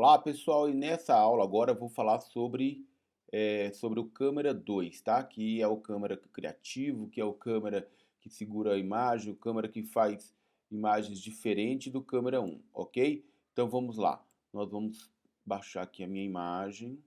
Olá pessoal, e nessa aula agora eu vou falar sobre o câmera 2, tá? Que é o câmera criativo, que é o câmera que segura a imagem, o câmera que faz imagens diferentes do câmera um, ok? Então vamos lá, nós vamos baixar aqui a minha imagem,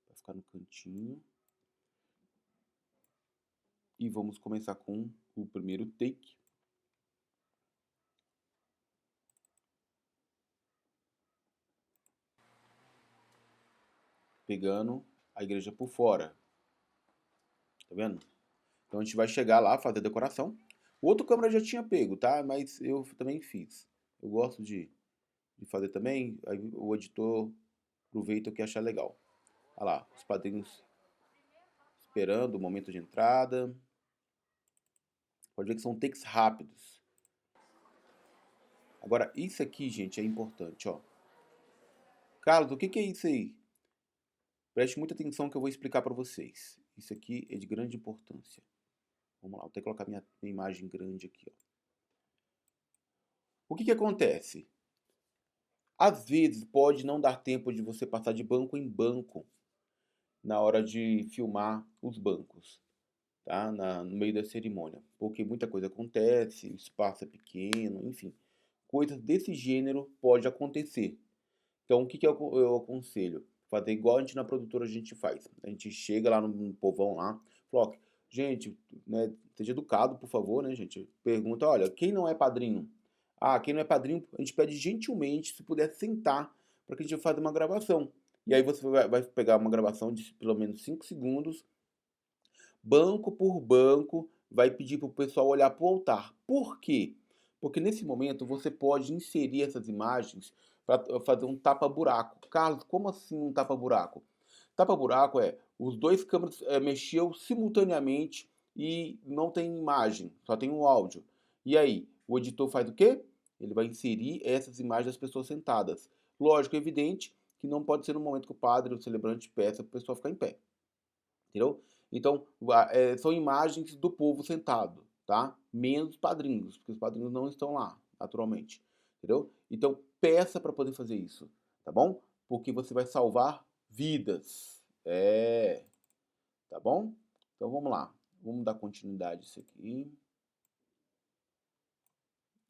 vai ficar no cantinho, e vamos começar com o primeiro take. Pegando a igreja por fora, tá vendo? Então a gente vai chegar lá, fazer a decoração. O outro câmera já tinha pego, tá? Mas eu também fiz. Eu gosto de fazer também, aí o editor aproveita o que achar legal. Olha lá, os padrinhos esperando o momento de entrada. Pode ver que são takes rápidos. Agora, isso aqui, gente, é importante, ó. Carlos, o que é isso aí? Preste muita atenção que eu vou explicar para vocês. Isso aqui é de grande importância. Vamos lá, vou ter que colocar minha imagem grande aqui, ó. O que acontece? Às vezes pode não dar tempo de você passar de banco em banco na hora de filmar os bancos, tá? No meio da cerimônia, porque muita coisa acontece, o espaço é pequeno, enfim, coisas desse gênero pode acontecer. Então, o que eu aconselho? Fazer igual a gente na produtora a gente faz. A gente chega lá no povão lá, fala, ó, gente, né, seja educado, por favor, né, gente? Pergunta, olha, quem não é padrinho? Ah, quem não é padrinho, a gente pede gentilmente, se puder sentar, para que a gente faça uma gravação. E aí você vai pegar uma gravação de pelo menos 5 segundos, banco por banco, vai pedir para o pessoal olhar para o altar. Por quê? Porque nesse momento você pode inserir essas imagens para fazer um tapa-buraco. Carlos, como assim um tapa-buraco? Tapa-buraco é os dois câmeras mexeu simultaneamente e não tem imagem, só tem um áudio. E aí, o editor faz o quê? Ele vai inserir essas imagens das pessoas sentadas. Lógico, evidente que não pode ser no momento que o padre, o celebrante, peça para o pessoal ficar em pé. Entendeu? Então, são imagens do povo sentado, tá? Menos os padrinhos, porque os padrinhos não estão lá, naturalmente. Entendeu? Então, peça para poder fazer isso, tá bom? Porque você vai salvar vidas. Tá bom? Então, vamos lá. Vamos dar continuidade a isso aqui.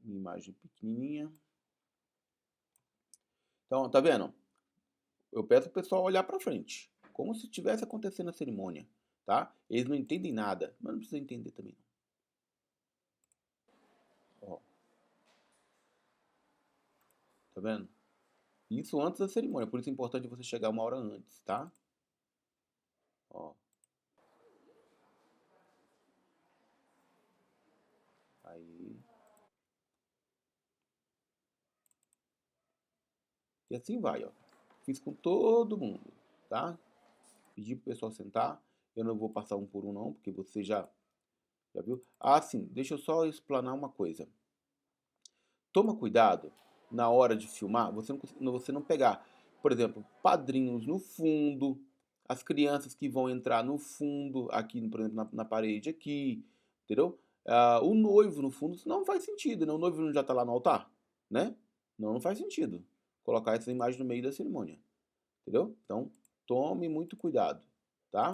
Imagem pequenininha. Então, tá vendo? Eu peço pro pessoal olhar para frente, como se estivesse acontecendo a cerimônia, tá? Eles não entendem nada, mas não precisa entender também. Ó, tá vendo? Isso antes da cerimônia, por isso é importante você chegar uma hora antes, tá? Ó. Aí. E assim vai, ó. Fiz com todo mundo, tá? Pedi pro pessoal sentar. Eu não vou passar um por um não, porque você já viu. Ah, sim, deixa eu só explanar uma coisa. Toma cuidado na hora de filmar, você não pegar, por exemplo, padrinhos no fundo, as crianças que vão entrar no fundo, aqui, por exemplo, na parede aqui, entendeu? Ah, o noivo no fundo, isso não faz sentido, né? O noivo não já está lá no altar, né? Não faz sentido colocar essa imagem no meio da cerimônia, entendeu? Então, tome muito cuidado, tá?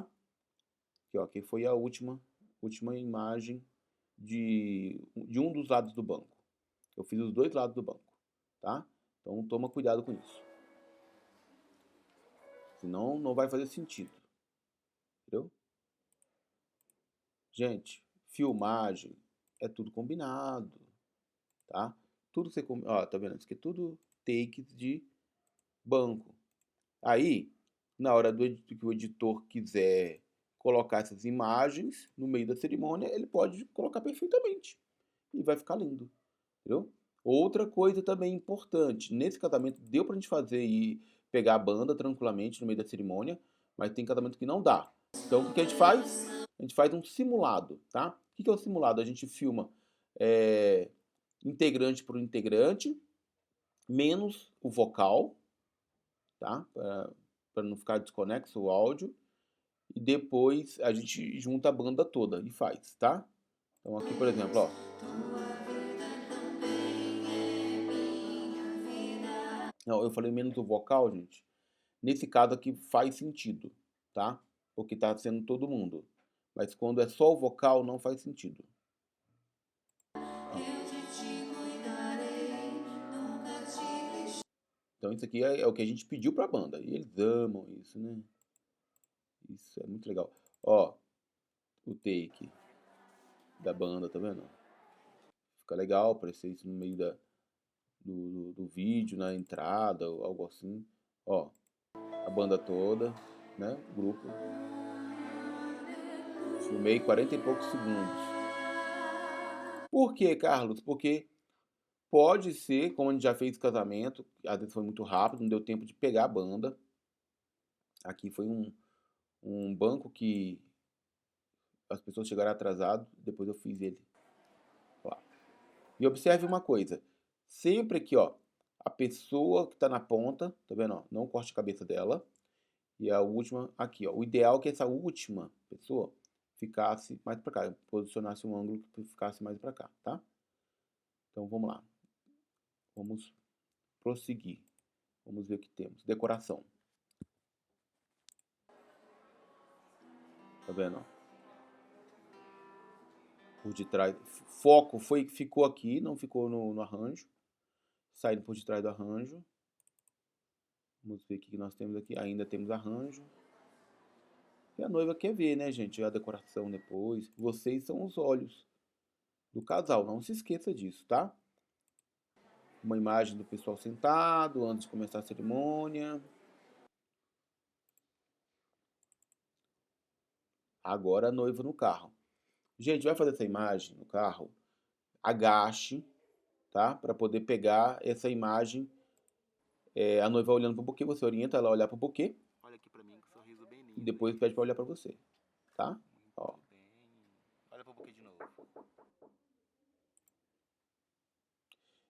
Aqui, ó, aqui foi a última imagem de um dos lados do banco. Eu fiz os dois lados do banco, tá? Então toma cuidado com isso. Senão não vai fazer sentido, entendeu? Gente, filmagem é tudo combinado, tá? Tudo que você... Ó, tá vendo? Isso aqui é tudo takes de banco. Aí, na hora que o editor quiser colocar essas imagens no meio da cerimônia, ele pode colocar perfeitamente. E vai ficar lindo, entendeu? Outra coisa também importante, nesse casamento deu pra gente fazer e pegar a banda tranquilamente no meio da cerimônia, mas tem casamento que não dá. Então o que a gente faz? A gente faz um simulado, tá? O que é o simulado? A gente filma integrante por integrante, menos o vocal, tá? Para não ficar desconexo o áudio. E depois a gente junta a banda toda e faz, tá? Então aqui, por exemplo, ó. Não, eu falei menos o vocal, gente. Nesse caso aqui faz sentido, tá? Porque tá sendo todo mundo. Mas quando é só o vocal, não faz sentido. Então isso aqui é o que a gente pediu pra banda. E eles amam isso, né? Isso é muito legal. Ó, o take da banda, tá vendo? Fica legal aparecer isso no meio do vídeo, na entrada, algo assim. Ó, a banda toda, né? O grupo. Filmei 40 e poucos segundos. Por quê, Carlos? Porque pode ser, como a gente já fez casamento, às vezes foi muito rápido, não deu tempo de pegar a banda. Aqui foi um banco que as pessoas chegaram atrasadas, depois eu fiz ele. Ó. E observe uma coisa, sempre aqui, ó, a pessoa que está na ponta, tá vendo? Ó, não corte a cabeça dela. E a última aqui, ó. O ideal é que essa última pessoa ficasse mais para cá, posicionasse um ângulo que ficasse mais para cá, tá? Então vamos lá. Vamos prosseguir. Vamos ver o que temos. Decoração. Tá vendo? Por detrás. Foco ficou aqui, não ficou no arranjo. Saindo por detrás do arranjo. Vamos ver o que nós temos aqui. Ainda temos arranjo. E a noiva quer ver, né, gente? A decoração depois. Vocês são os olhos do casal. Não se esqueça disso, tá? Uma imagem do pessoal sentado antes de começar a cerimônia. Agora a noiva no carro. Gente, vai fazer essa imagem no carro. Agache, tá? Para poder pegar essa imagem. A noiva olhando pro buquê, você orienta ela a olhar pro buquê. Olha aqui pra mim, com um sorriso bem lindo. E depois pede pra olhar pra você, tá? Ó. Muito bem. Olha pro buquê de novo.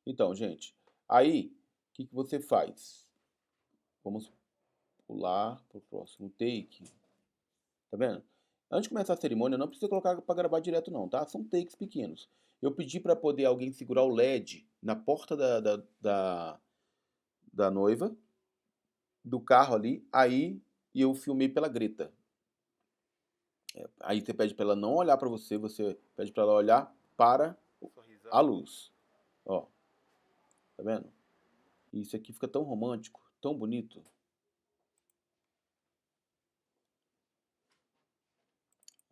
Então, gente, aí, o que você faz? Vamos pular pro próximo take. Tá vendo? Antes de começar a cerimônia, não precisa colocar para gravar direto não, tá? São takes pequenos. Eu pedi para poder alguém segurar o LED na porta da noiva, do carro ali, aí eu filmei pela greta. Aí você pede para ela não olhar para você, você pede para ela olhar para Sorrisão. a luz. Ó, tá vendo? Isso aqui fica tão romântico, tão bonito.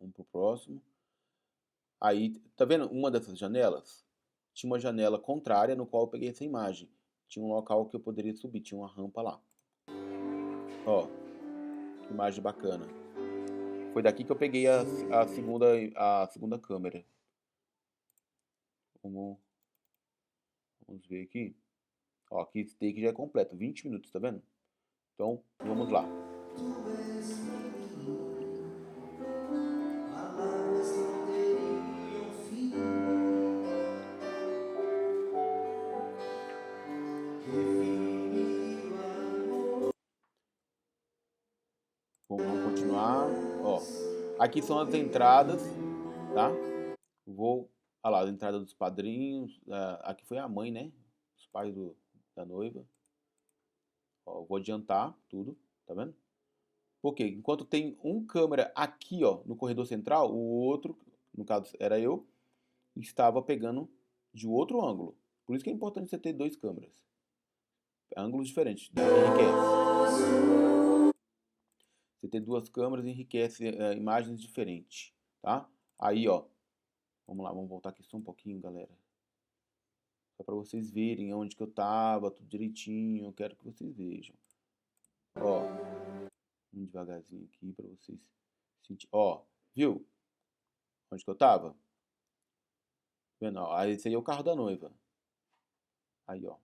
Vamos pro próximo. Aí, tá vendo uma dessas janelas? Tinha uma janela contrária no qual eu peguei essa imagem. Tinha um local que eu poderia subir, tinha uma rampa lá. Ó, que imagem bacana. Foi daqui que eu peguei a segunda câmera. Vamos ver aqui. Ó, aqui esse take já é completo, 20 minutos, tá vendo? Então, vamos lá. Vamos continuar. Ó, aqui são as entradas, tá? Vou. Olha lá, a entrada dos padrinhos. Aqui foi a mãe, né? Os pais da noiva. Ó, vou adiantar tudo, tá vendo? Porque enquanto tem um câmera aqui, ó, no corredor central, o outro, no caso era eu, estava pegando de outro ângulo. Por isso que é importante você ter dois câmeras. Ângulos diferentes, né? Enriquece. Você ter duas câmeras enriquece imagens diferentes, tá? Aí, ó, vamos lá, vamos voltar aqui só um pouquinho, galera. Só para vocês verem onde que eu tava, tudo direitinho, eu quero que vocês vejam. Ó, vamos devagarzinho aqui para vocês sentirem. Ó, viu? Onde que eu tava? Vendo? Ó, esse aí é o carro da noiva. Aí, ó.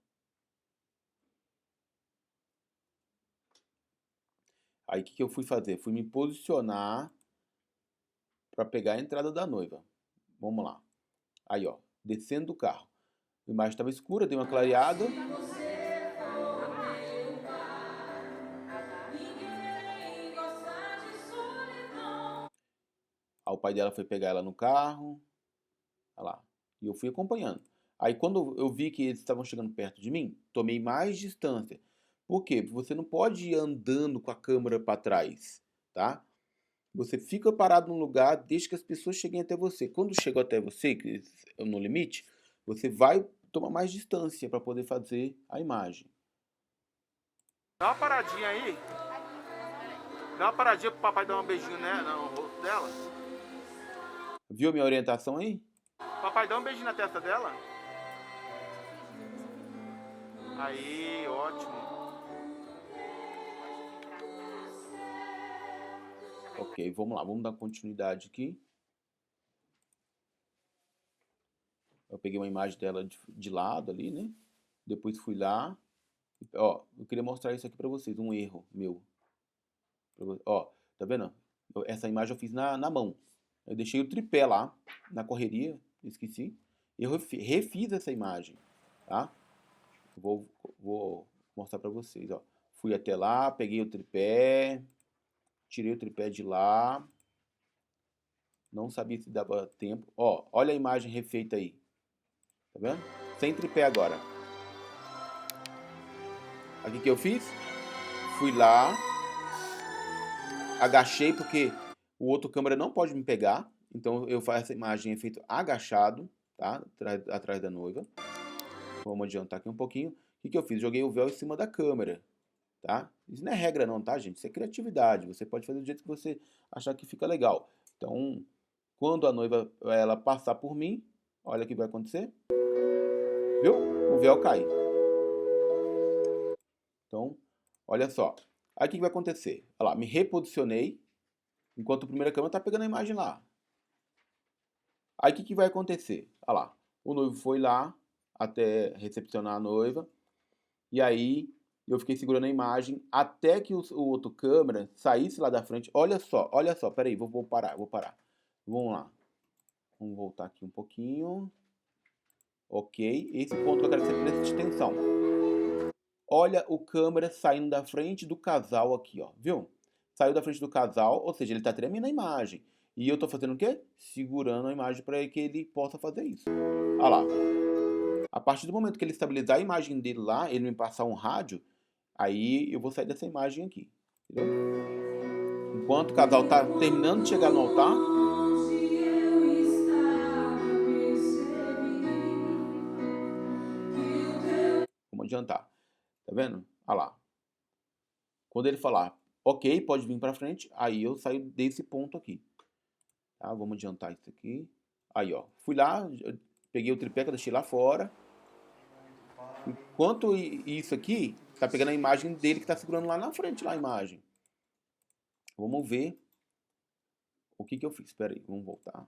Aí o que eu fui fazer? Fui me posicionar para pegar a entrada da noiva. Vamos lá. Aí, ó, descendo do carro. A imagem estava escura, dei uma clareada. Aí o pai dela foi pegar ela no carro. Olha lá. E eu fui acompanhando. Aí quando eu vi que eles estavam chegando perto de mim, tomei mais distância. Por quê? Porque você não pode ir andando com a câmera para trás, tá? Você fica parado num lugar, deixa que as pessoas cheguem até você. Quando chegam até você, que é no limite, você vai tomar mais distância para poder fazer a imagem. Dá uma paradinha aí. Dá uma paradinha pro papai dar um beijinho no rosto dela. Viu a minha orientação aí? Papai, dá um beijinho na testa dela. Aí, ótimo. Ok, vamos lá, vamos dar continuidade aqui. Eu peguei uma imagem dela de lado ali, né? Depois fui lá. Ó, eu queria mostrar isso aqui pra vocês, um erro meu. Ó, tá vendo? Essa imagem eu fiz na mão. Eu deixei o tripé lá, na correria, esqueci. E eu refiz essa imagem, tá? Vou mostrar pra vocês, ó. Fui até lá, peguei o tripé, tirei o tripé de lá. Não sabia se dava tempo. Ó, olha a imagem refeita aí. Tá vendo? Sem tripé agora. Aqui que eu fiz? Fui lá, agachei porque o outro câmera não pode me pegar. Então eu faço essa imagem efeito agachado, tá? Atrás da noiva. Vamos adiantar aqui um pouquinho. O que eu fiz? Joguei o véu em cima da câmera, tá? Isso não é regra não, tá, gente? Isso é criatividade. Você pode fazer do jeito que você achar que fica legal. Então, quando a noiva ela passar por mim, olha o que vai acontecer. Viu? O véu cai. Então, olha só. Aí o que vai acontecer? Olha lá, me reposicionei, enquanto a primeira câmera tá pegando a imagem lá. Aí o que vai acontecer? Olha lá, o noivo foi lá até recepcionar a noiva, e aí eu fiquei segurando a imagem até que o outro câmera saísse lá da frente. Olha só, peraí, vou parar. Vamos lá. Vamos voltar aqui um pouquinho. Ok, esse ponto que eu quero que você preste atenção. Olha o câmera saindo da frente do casal aqui, ó. Viu? Saiu da frente do casal, ou seja, ele tá tremendo a imagem. E eu tô fazendo o quê? Segurando a imagem para que ele possa fazer isso. Olha lá. A partir do momento que ele estabilizar a imagem dele lá, ele me passar um rádio, aí eu vou sair dessa imagem aqui. Entendeu? Enquanto o casal tá terminando de chegar no altar, vamos adiantar. Tá vendo? Olha lá. Quando ele falar, ok, pode vir para frente, aí eu saio desse ponto aqui. Tá? Vamos adiantar isso aqui. Aí, ó. Fui lá, peguei o tripé que eu deixei lá fora. Enquanto isso aqui, tá pegando a imagem dele que tá segurando lá na frente, lá a imagem. Vamos ver o que eu fiz. Espera aí, vamos voltar.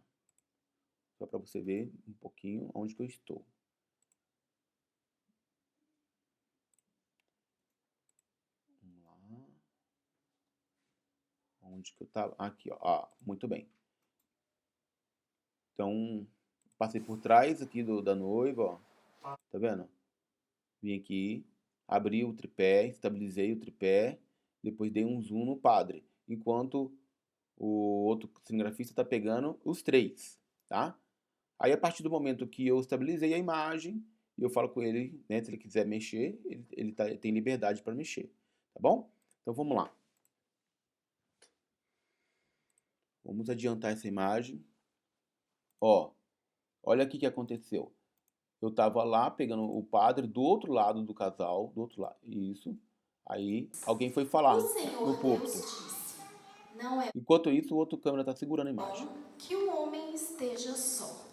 Só para você ver um pouquinho onde que eu estou. Vamos lá. Onde que eu tava? Aqui, ó. Ah, muito bem. Então, passei por trás aqui da noiva, ó. Tá vendo? Vim aqui, abri o tripé, estabilizei o tripé, depois dei um zoom no padre, enquanto o outro cinegrafista está pegando os três, tá? Aí a partir do momento que eu estabilizei a imagem, eu falo com ele, né, se ele quiser mexer, ele tem liberdade para mexer, tá bom? Então vamos lá. Vamos adiantar essa imagem. Ó, olha aqui que aconteceu. Eu tava lá pegando o padre do outro lado do casal, do outro lado, isso. Aí alguém foi falar O Senhor no Deus púlpito. disse: Não é Enquanto isso, o outro câmera tá segurando a imagem. bom que o homem esteja só.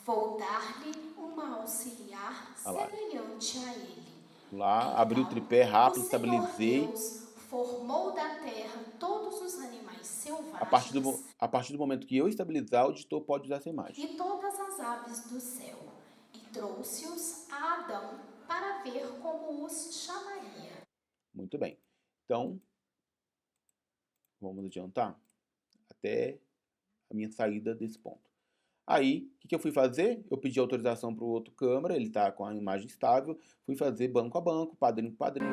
Vou dar-lhe uma auxiliar Olha lá. semelhante a ele. Lá, abri o Então, tripé o rápido, Senhor estabilizei. Deus formou da terra todos os animais A partir selvagens a partir do momento que eu estabilizar, o editor pode usar essa imagem. e todas as aves do céu, e trouxe-os a Adão para ver como os chamaria. Muito bem. Então, vamos adiantar até a minha saída desse ponto. Aí, o que eu fui fazer? Eu pedi autorização para o outro câmera, ele está com a imagem estável. Fui fazer banco a banco, padrinho com padrinho.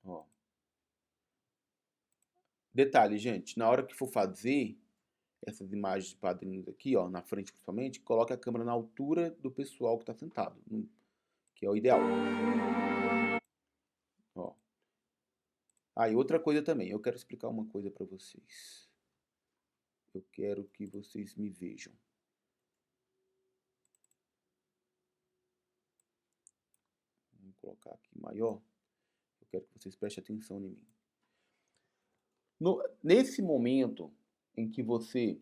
Ó. Detalhe, gente, na hora que for fazer essas imagens de padrinhos aqui, ó, na frente principalmente, coloque a câmera na altura do pessoal que está sentado. que é o ideal. Ó. Ah, e outra coisa também, eu quero explicar uma coisa para vocês. Eu quero que vocês me vejam. Vou colocar aqui maior. Eu quero que vocês prestem atenção em mim. Nesse momento em que você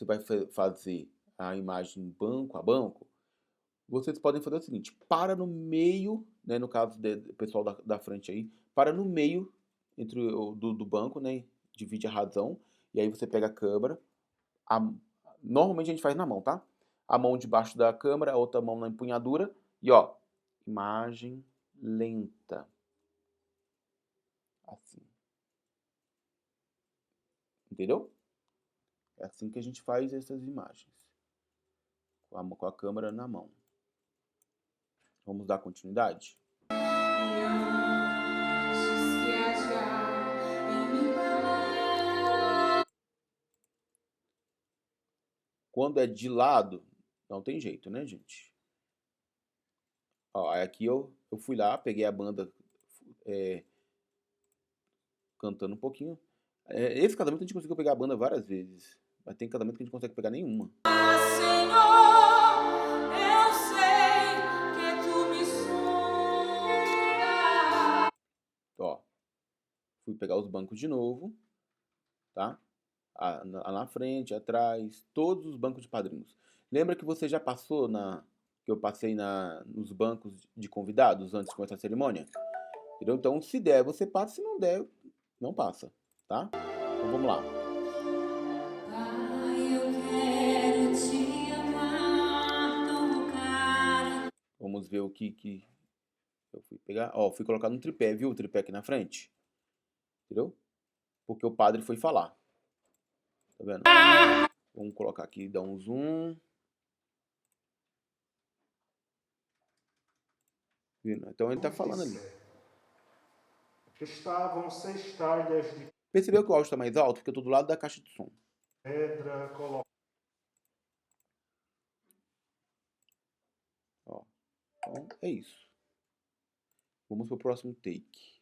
vai fazer a imagem banco a banco, vocês podem fazer o seguinte: para no meio, né, no caso do pessoal da frente aí, para no meio entre do banco, né, divide a razão, e aí você pega a câmera, normalmente a gente faz na mão, tá? A mão debaixo da câmera, a outra mão na empunhadura, e ó, imagem lenta. Assim. Entendeu? É assim que a gente faz essas imagens. Com a câmera na mão. Vamos dar continuidade? Quando é de lado, não tem jeito, né, gente? Ó, aqui eu fui lá, peguei a banda cantando um pouquinho. Esse casamento a gente conseguiu pegar a banda várias vezes. Mas tem casamento que a gente não consegue pegar nenhuma. Senhor, eu sei que tu me sondas. Ó, fui pegar os bancos de novo, tá? Na frente, atrás, todos os bancos de padrinhos. Lembra que você já passou que eu passei nos bancos de convidados antes de começar a cerimônia? Entendeu? Então, se der, você passa. Se não der, não passa, tá? Então, vamos lá. Pai, eu quero te amar, tocar. Vamos ver o que eu fui pegar. Ó, fui colocar no tripé, viu? O tripé aqui na frente. Entendeu? Porque o padre foi falar. Tá vendo? Vamos colocar aqui, dar um zoom. Então ele tá falando ali. Estavam 6 talhas de Percebeu que o áudio tá mais alto? Porque eu tô do lado da caixa de som. pedra colocadas. Ó. Então é isso. Vamos pro próximo take.